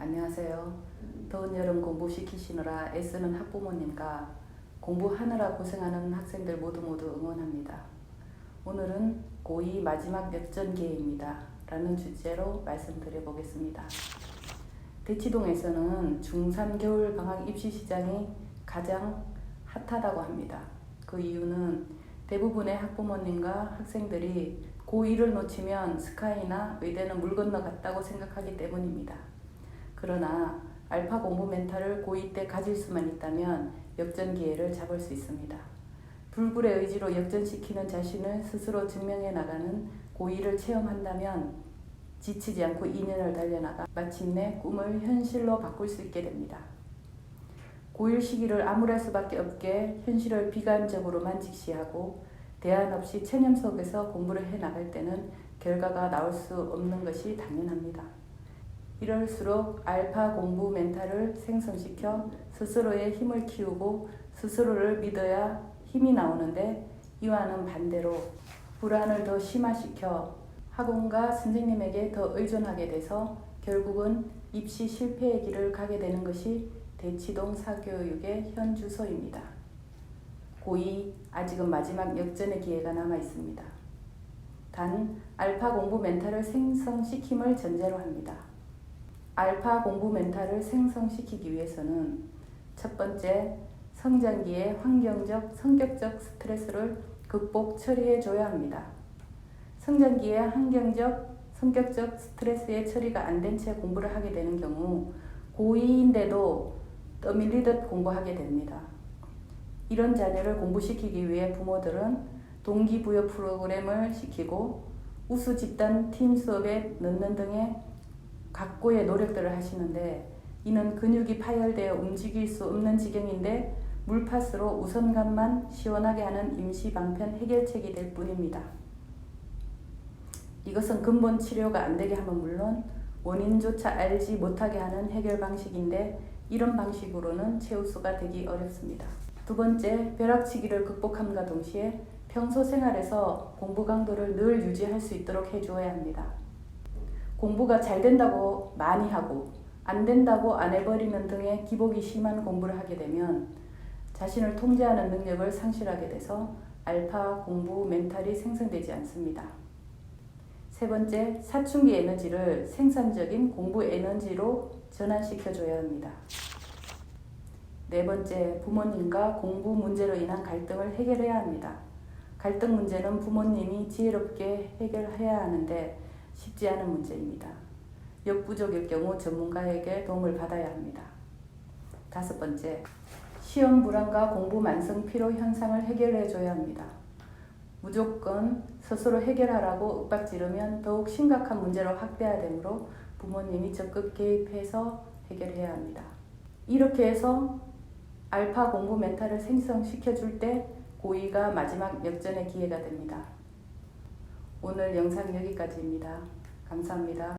안녕하세요. 더운 여름 공부시키시느라 애쓰는 학부모님과 공부하느라 고생하는 학생들 모두 응원합니다. 오늘은 고2 마지막 역전기회입니다. 라는 주제로 말씀드려 보겠습니다. 대치동에서는 중3 겨울방학 입시 시장이 가장 핫하다고 합니다. 그 이유는 대부분의 학부모님과 학생들이 고1을 놓치면 스카이나 의대는 물 건너갔다고 생각하기 때문입니다. 그러나 알파 공부 멘탈을 고2 때 가질 수만 있다면 역전 기회를 잡을 수 있습니다. 불굴의 의지로 역전시키는 자신을 스스로 증명해 나가는 고2를 체험한다면 지치지 않고 2년을 달려나가 마침내 꿈을 현실로 바꿀 수 있게 됩니다. 고1 시기를 암울할 수밖에 없게 현실을 비관적으로만 직시하고 대안 없이 체념 속에서 공부를 해 나갈 때는 결과가 나올 수 없는 것이 당연합니다. 이럴수록 알파 공부 멘탈을 생성시켜 스스로의 힘을 키우고 스스로를 믿어야 힘이 나오는데, 이와는 반대로 불안을 더 심화시켜 학원과 선생님에게 더 의존하게 돼서 결국은 입시 실패의 길을 가게 되는 것이 대치동 사교육의 현 주소입니다. 고2 아직은 마지막 역전의 기회가 남아 있습니다. 단 알파 공부 멘탈을 생성시킴을 전제로 합니다. 알파 공부 멘탈을 생성시키기 위해서는 첫 번째, 성장기의 환경적, 성격적 스트레스를 극복 처리해 줘야 합니다. 성장기의 환경적, 성격적 스트레스의 처리가 안 된 채 공부를 하게 되는 경우 고2인데도 떠밀리듯 공부하게 됩니다. 이런 자녀를 공부시키기 위해 부모들은 동기부여 프로그램을 시키고 우수 집단 팀 수업에 넣는 등의 각고의 노력들을 하시는데, 이는 근육이 파열되어 움직일 수 없는 지경인데 물파스로 우선감만 시원하게 하는 임시 방편 해결책이 될 뿐입니다. 이것은 근본 치료가 안 되게 하면 물론 원인조차 알지 못하게 하는 해결 방식인데, 이런 방식으로는 최우수가 되기 어렵습니다. 두 번째, 벼락치기를 극복함과 동시에 평소 생활에서 공부 강도를 늘 유지할 수 있도록 해주어야 합니다. 공부가 잘 된다고 많이 하고 안 된다고 안 해버리는 등의 기복이 심한 공부를 하게 되면 자신을 통제하는 능력을 상실하게 돼서 알파 공부 멘탈이 생성되지 않습니다. 세 번째, 사춘기 에너지를 생산적인 공부 에너지로 전환시켜줘야 합니다. 네 번째, 부모님과 공부 문제로 인한 갈등을 해결해야 합니다. 갈등 문제는 부모님이 지혜롭게 해결해야 하는데 쉽지 않은 문제입니다. 역부족일 경우 전문가에게 도움을 받아야 합니다. 다섯 번째, 시험 불안과 공부 만성 피로 현상을 해결해줘야 합니다. 무조건 스스로 해결하라고 윽박지르면 더욱 심각한 문제로 확대되므로 부모님이 적극 개입해서 해결해야 합니다. 이렇게 해서 알파 공부 멘탈을 생성시켜줄 때 고2가 마지막 역전의 기회가 됩니다. 오늘 영상 여기까지입니다. 감사합니다.